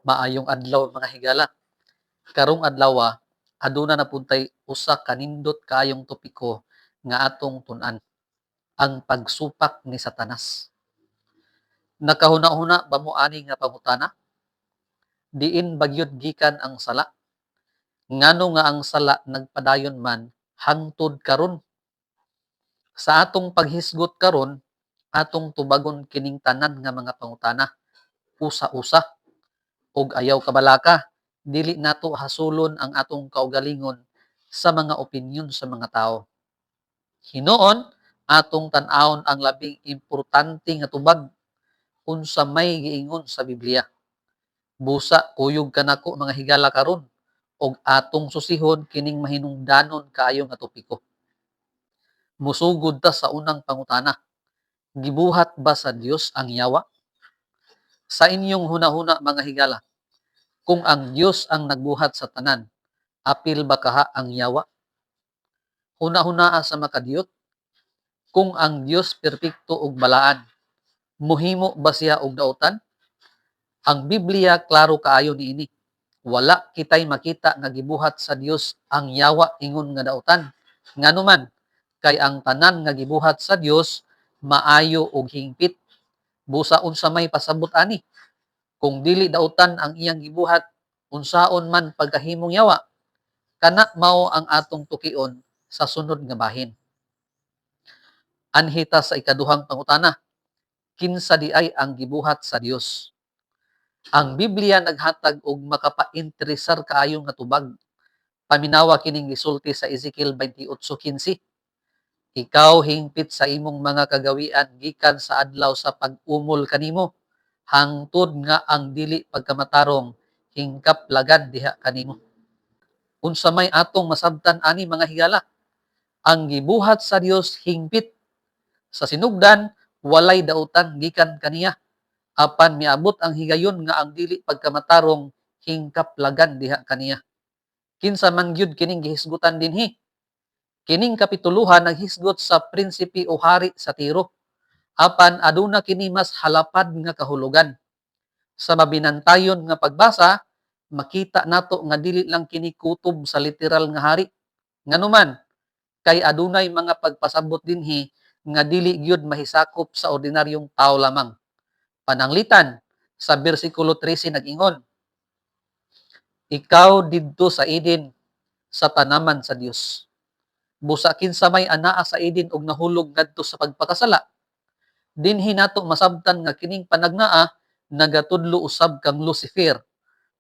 Maayong adlaw mga higala. Karong adlaw aduna na puntay usa ka nindot kaayong topiko nga atong tun-an, ang pagsupak ni Satanas. Nakahuna-huna ba mo ani nga pangutana? Diin bagyod gikan ang sala? Ngano nga ang sala nagpadayon man hangtod karon? Sa atong paghisgot karon, atong tubagon kining tanan nga mga pangutana. Usa-usa ug ayaw kabalaka, dili nato hasulon ang atong kaugalingon sa mga opinyon sa mga tao. Hinuon atong tan-awon ang labing importante nga tubag unsa may giingon sa Biblia. Busa kuyog kanako mga higala karon og atong susihon kining mahinungdanon kaayo nga topiko. Musugod ta sa unang pangutana. Gibuhat ba sa Dios ang yawa? Sa inyong hunahuna mga higala, kung ang Dios ang nagbuhat sa tanan, apil ba kaha ang yawa? Huna-hunaa sa makadiyot, kung ang Dios perpekto ug balaan, muhimo ba siya og daotan? Ang Biblia klaro kaayo niini. Wala kitay makita nga gibuhat sa Dios ang yawa ingon nga daotan. Nganuman, kay ang tanan nga gibuhat sa Dios maayo ug hingpit. Busa unsa may pasabot ani? Kung dili daotan ang iyang gibuhat, unsaon man pagkahimong yawa, kana mao ang atong tukion sa sunod nga bahin. Anhita sa ikaduhang pangutana, kinsa di ay ang gibuhat sa Dios? Ang Biblia naghatag og makapainteresar kaayo nga tubag. Paminawa kining gisulti sa Ezekiel 28:15. Ikaw hingpit sa imong mga kagawian gikan sa adlaw sa pag-umol kanimo, hangtod nga ang dili pagkamatarong hingkap lagad diha kanimo. Unsa may atong masabtan ani mga higala? Ang gibuhat sa Dios hingpit. Sa sinugdan, walay daotan gikan kaniya. Apan miabot ang higayon nga ang dili pagkamatarong hingkaplagan diha kaniya. Kinsa man gyud kining gihisgutan dinhi? Kining kapituluhan naghisgot sa prinsipe o hari sa Tiro. Apan aduna kini mas halapad nga kahulugan. Sa mabinantayon nga pagbasa, makita nato nga dili lang kini kutob sa literal nga hari. Nganuman, kay adunay mga pagpasabot dinhi nga dili gyud mahisakop sa ordinaryong tao lamang. Pananglitan, sa bersikulo 13 nag-ingon, ikaw didto sa Eden, sa tanaman sa Dios. Busa kinsa may anaa sa Eden og nahulog ngadto sa pagpakasala, dinhi nato masabtan nga kining panagnaa nagatudlo usab kang Lucifer,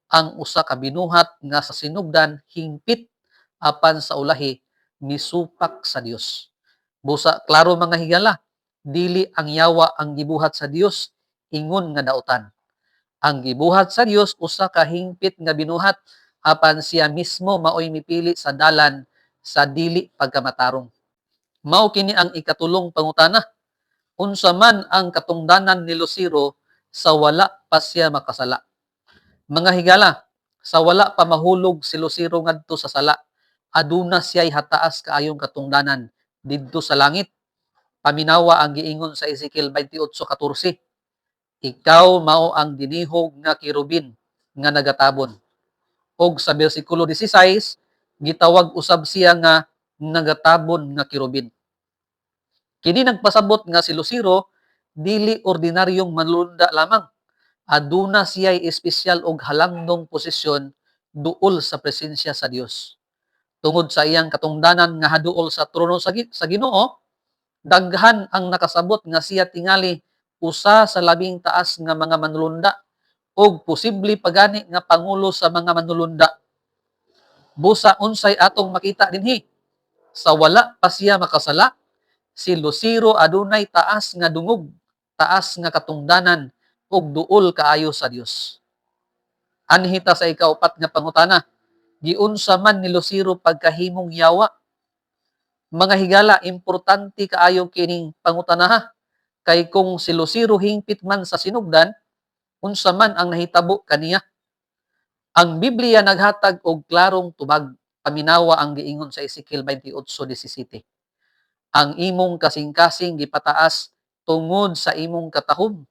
ang usa ka binuhat nga sa sinugdan hingpit apan sa ulahi misupak sa Dios. Busa klaro mga higala, dili ang yawa ang gibuhat sa Dios ingon nga daotan. Ang gibuhat sa Dios usa ka hingpit nga binuhat apan siya mismo maoy mipili sa dalan sa dili pagkamatarong. Mao kini ang ikatulong pangutana. Unsa man ang katungdanan ni Lucero sa wala pa siya makasala? Mga higala, sa wala pa mahulog si Lucero ngadto sa sala, aduna siya'y hataas kaayong katungdanan didto sa langit. Paminawa ang giingon sa Ezekiel 28:14. Ikaw mao ang dinihog nga kirubin nga nagatabon. Og sa bersikulo 16, gitawag usab siya nga nagatabon nga kirubin. Kini nagpasabot nga si Lucero dili ordinaryong manlunda lamang. Aduna siya'y espesyal og halangdong posisyon duol sa presensya sa Dios. Tungod sa iyang katungdanan nga haduol sa trono sa Ginoo, daghan ang nakasabot nga siya tingali usa sa labing taas nga mga manlunda og posible pagani nga pangulo sa mga manlunda. Busa unsay atong makita dinhi? Sa wala pa siya makasala, si Lucero adunay taas nga dungog, taas nga katungdanan ug duol kaayo sa Dios. Anhita sa ikaupat nga pangutana, giunsa man ni Lucero pagkahimong yawa? Mga higala, importante kaayo kining pangutana kay kung si Lucero hingpit man sa sinugdan, unsa man ang nahitabo kaniya. Ang Biblia naghatag og klarong tubag, paminawa ang giingon sa Ezekiel 28:17. Ang imong kasing-kasing gipataas tungod sa imong katahom,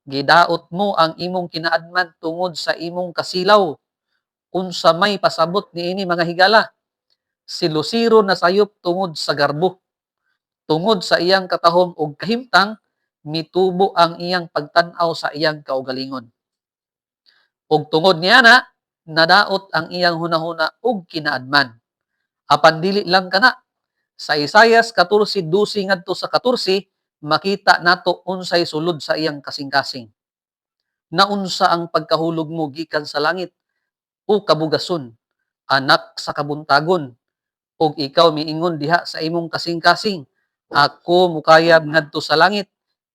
Gidaot mo ang imong kinaadman tungod sa imong kasilaw. Unsa may pasabot niini mga higala. Si Lucero nasayop tungod sa garbo. Tungod sa iyang katahom ug kahimtang, mitubo ang iyang pagtan-aw sa iyang kaugalingon. Ug tungod niana, nadaot ang iyang hunahuna ug kinaadman. Apan dili lang kana. Sa Isaias 14:12 ngadto sa 14, makita nato unsay sulod sa iyang kasing-kasing. Naunsa ang pagkahulog mo gikan sa langit o kabugason, anak sa kabuntagon, ug ikaw miingon diha sa imong kasing-kasing, ako mukayab ngadto sa langit,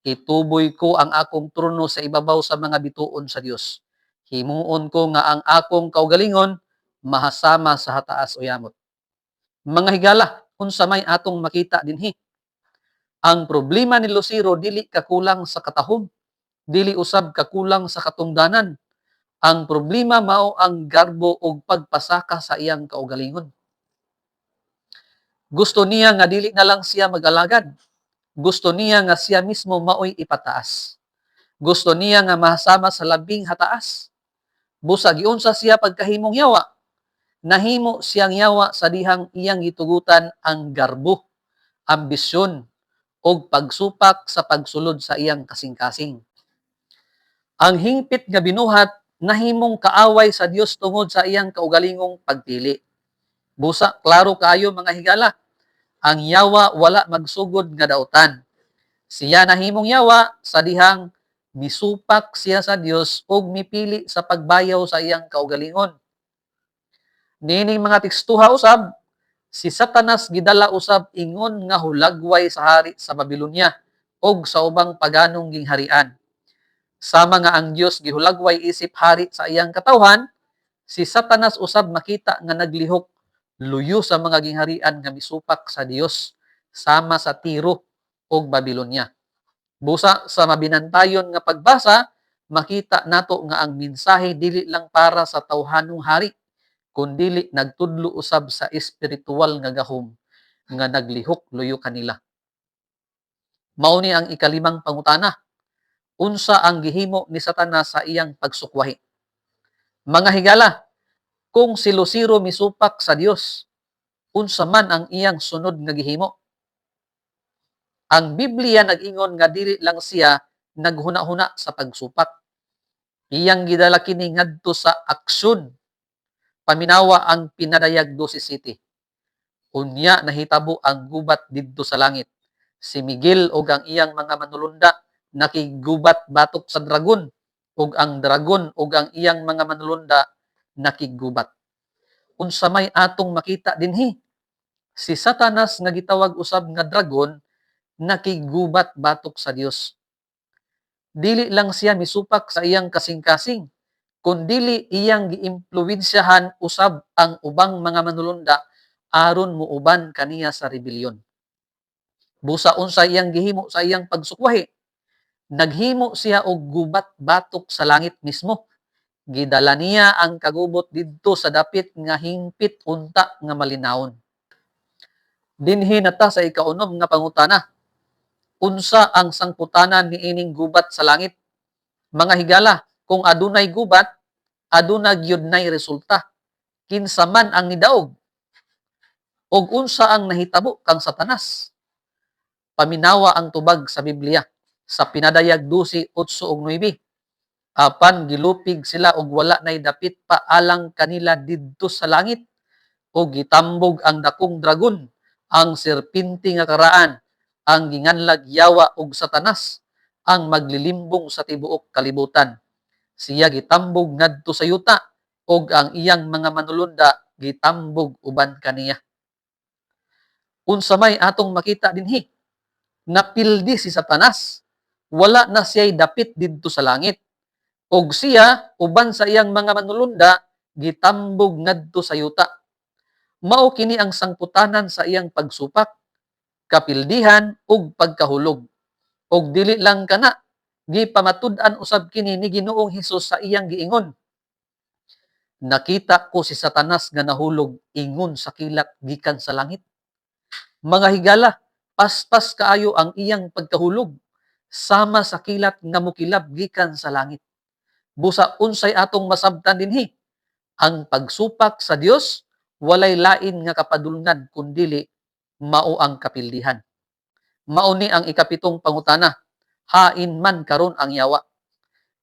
ituboy ko ang akong trono sa ibabaw sa mga bituon sa Dios. Himuon ko nga ang akong kaugalingon mahasama sa hataas o yamot. Mga higala, unsa may atong makita dinhi. Ang problema ni Lucero dili kakulang sa katahom, dili usab kakulang sa katungdanan. Ang problema mao ang garbo ug pagpasaka sa iyang kaugalingon. Gusto niya nga dili na lang siya mag-alagad. Gusto niya nga siya mismo maoy ipataas. Gusto niya nga mahasama sa labing hataas. Busa giunsa siya pagkahimong yawa. Nahimo siyang yawa sa dihang iyang gitugutan ang garbo, ambisyon, o pagsupak sa pagsulod sa iyang kasing-kasing. Ang hingpit nga binuhat nahimong kaaway sa Dios tungod sa iyang kaugalingong pagpili. Busa, klaro kaayo mga higala, ang yawa wala magsugod nga daotan. Siya nahimong yawa sa dihang misupak siya sa Dios ug mipili sa pagbayaw sa iyang kaugalingon. Nining mga tekstuha usab, si Satanas gidala usab ingon nga hulagway sa hari sa Babilonia ug sa ubang paganong gingharian. Sama nga ang Dios gihulagway isip hari sa iyang katawhan, si Satanas usab makita nga naglihok luyo sa mga gingharian nga misupak sa Dios sama sa Tiro ug Babilonia. Busa sa mabinantayon nga pagbasa, makita nato nga ang mensahe dili lang para sa tawhanong hari, kundili nagtudlo usab sa espirituwal nga gahom nga naglihok luyo kanila. Mao ni ang ikalimang pangutana. Unsa ang gihimo ni Satanas sa iyang pagsukwahi? Mga higala, kung si Lucero misupak sa Dios, unsa man ang iyang sunod nga gihimo? Ang Biblia nag-ingon nga dili lang siya naghuna-huna sa pagsupak. Iyang gidala kini ngadto sa aksyon. Paminawa ang pinadayag 12:7. Unya nahitabo ang gubat didto sa langit. Si Miguel ug ang iyang mga manulunda nakigubat batok sa dragon, ug ang dragon ug ang iyang mga manulunda nakigubat. Unsa may atong makita dinhi? Si Satanas nga gitawag usab nga dragon nakigubat batok sa Dios. Dili lang siya misupak sa iyang kasing-kasing, kundili iyang giimpluwensyahan usab ang ubang mga manulunda aron muuban kaniya sa rebellion. Busa unsa iyang gihimo sa iyang pagsukwahi? Naghimo siya og gubat batok sa langit mismo. Gidala niya ang kagubot didto sa dapit nga hingpit unta nga malinawon. Dinhi nata sa ikaunom nga pangutana. Unsa ang sangputanan niining gubat sa langit? Mga higala, kung adunay gubat, aduna gyud nay resulta. Kinsa man ang nidaog? Og unsa ang nahitabo kang Satanas? Paminawa ang tubag sa Biblia sa pinadayag 12:8 ug 9. Apan gilupig sila og wala nay dapit pa alang kanila didto sa langit, ug gitambog ang dakong dragon, ang serpente nga karaan, ang ginganlag yawa ug Satanas, ang maglilimbong sa tibuok kalibutan. Siya gitambog ngadto sa yuta, ug ang iyang mga manulunda gitambog uban kaniya. Unsa may atong makita dinhi? Napildi si Satanas. Wala na siya'y dapit didto sa langit. Og siya, uban sa iyang mga manulunda, gitambog ngadto sa yuta. Mao kini ang sangputanan sa iyang pagsupak, kapildihan ug pagkahulog. Og dili lang kana, gipamatud-an usab kini ni Ginoong Hesus sa iyang giingon. Nakita ko si Satanas nga nahulog ingon sa kilat gikan sa langit. Mga higala, paspas kaayo ang iyang pagkahulog. sama sa kilat nga mukilab gikan sa langit. Busa unsay atong masabtan dinhi, ang pagsupak sa Dios walay lain nga kapadulngan kundili mao ang kapildihan. Mao ni ang ikapitong pangutana, hain man karon ang yawa.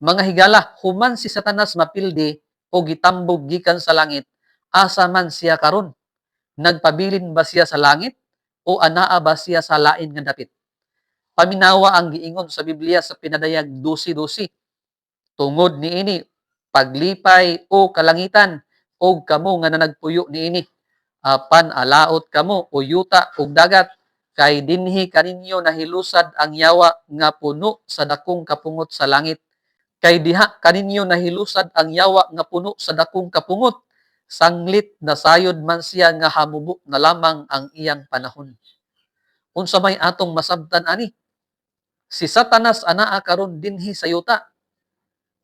Mga higala, human si Satanas mapildi o gitambog gikan sa langit, asa man siya karon? Nagpabilin ba siya sa langit o anaa ba siya sa lain nga dapit? Paminawa ang giingon sa Biblia sa pinadayag 12:12. Tungod niini paglipay o kalangitan o kamo nga nanagpuyo niini. Apan alaot kamo o yuta o dagat kay dinhi kaninyo nahilusad ang yawa nga puno sa dakong kapungot sa langit. Kay diha kaninyo nahilusad ang yawa nga puno sa dakong kapungot. Sanglit na sayod man siya nga hamubo na lamang ang iyang panahon. Unsa may atong masabtan ani? Si Satanas anaa karon dinhi sa yuta.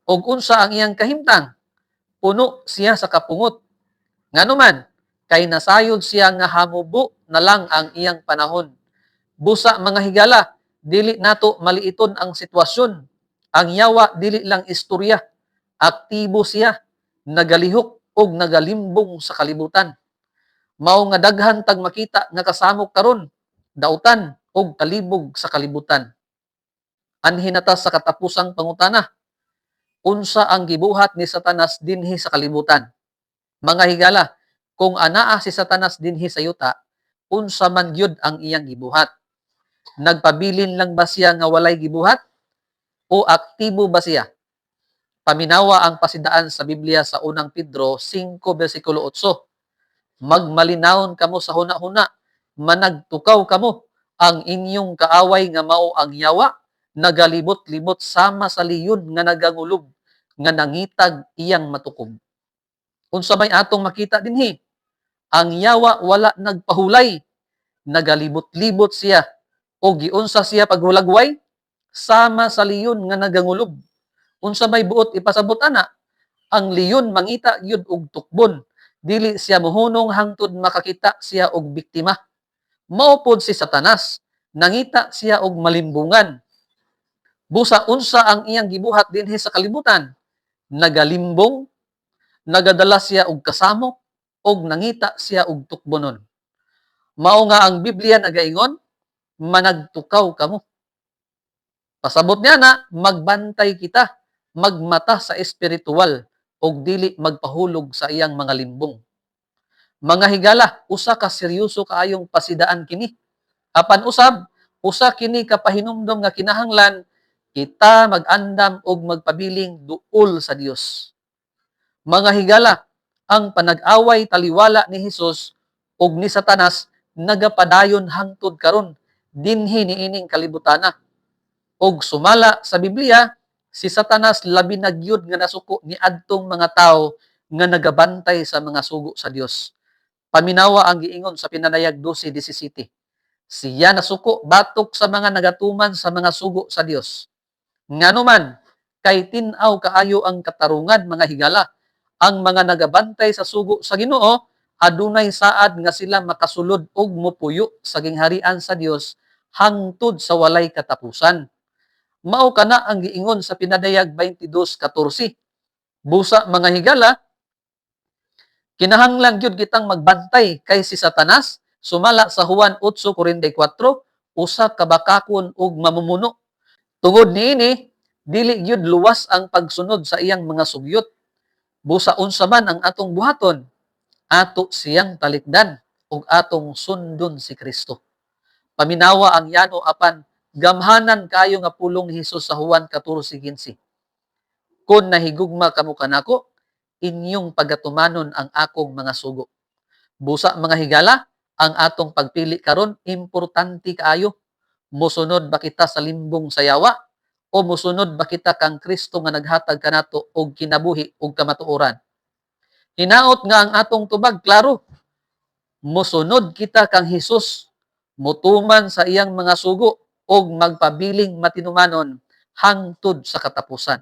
Og unsa ang iyang kahimtang? Puno siya sa kapungot. Nganuman, kay nasayod siya nga hamubo na lang ang iyang panahon. Busa mga higala, dili nato maliiton ang sitwasyon. Ang yawa dili lang istorya. Aktibo siya, nagalihok og nagalimbong sa kalibutan. Mao nga daghan tag makita nga kasamok karon, dautan og talibog sa kalibutan. Anhin nata sa katapusang pangutana, unsa ang gibuhat ni Satanas dinhi sa kalibutan? Mga higala, kung anaa si Satanas dinhi sa yuta, unsa man gyud ang iyang gibuhat? Nagpabilin lang ba siya nga walay gibuhat? O aktibo ba siya? Paminawa ang pasidaan sa Biblia sa unang Pedro 5 versikulo 8. Magmalinawon kamo sa huna-huna, managtukaw kamo, ang inyong kaaway nga mao ang yawa, nagalibot-libot sama sa liyon nga nagangulob, nga nangitag iyang matukob. Unsa may atong makita dinhi? Ang yawa wala nagpahulay, nagalibot-libot siya, o giunsa siya paghulagway, sama sa liyon nga nagangulob. Unsa may buot ipasabot ana? Ang liyon mangita gyud og tukbon, dili siya mohunong hangtod makakita siya og biktima. Mao pod si Satanas, nangita siya og malimbungan. Busa unsa ang iyang gibuhat dinhi sa kalibutan? Nagalimbong, nagadala siya og kasamok, og nangita siya og tukbonon. Mao nga ang Biblia nagaingon, managtukaw kamo. Pasabot niya na, magbantay kita, magmata sa espiritual, og dili magpahulog sa iyang mga limbong. Mga higala, usa ka seryoso kaayong pasidaan kini. Apan usab, usa kini kapahinumdom nga kinahanglan, kita mag-andam og magpabiling duol sa Dios. Mga higala, ang panag-away taliwala ni Hesus ug ni Satanas nagapadayon hangtod karon dinhi niining kalibutana. Og sumala sa Biblia, si Satanas labi na gyud nga nasuko ni adtong mga tawo nga nagabantay sa mga sugo sa Dios. Paminawa ang giingon sa pinadayag 12:17. Siya nasuko batok sa mga nagatuman sa mga sugo sa Dios. Nganuman, kay tin-aw kaayo ang katarungan mga higala, ang mga nagabantay sa sugo sa Ginoo adunay saad nga sila makasulod og mopuyo sa gingharian sa Dios hangtod sa walay katapusan. Mao kana ang giingon sa pinadayag 22:14. Busa mga higala, kinahanglan gyud kitang magbantay kay si Satanas sumala sa Juan 8:44, usa ka bakakon ug mamumuno. Tungod niini, dili gyud luwas ang pagsunod sa iyang mga sugyot. Busa unsa man ang atong buhaton, ato siyang talikdan ug atong sundon si Kristo. Paminawa ang yano apan gamhanan kayo nga pulong ni Hesus sa Juan 14:15. Kun nahigugma kamo kanako, inyong pagatumanon ang akong mga sugo. Busa mga higala, ang atong pagpili karon importante kaayo. Mosunod ba kita sa limbong sayawa o mosunod ba kita kang Kristo nga naghatag kanato og kinabuhi ug kamatuoran? Hinaot nga ang atong tubag klaro. Mosunod kita kang Hesus, mutuman sa iyang mga sugo og magpabiling matinumanon hangtod sa katapusan.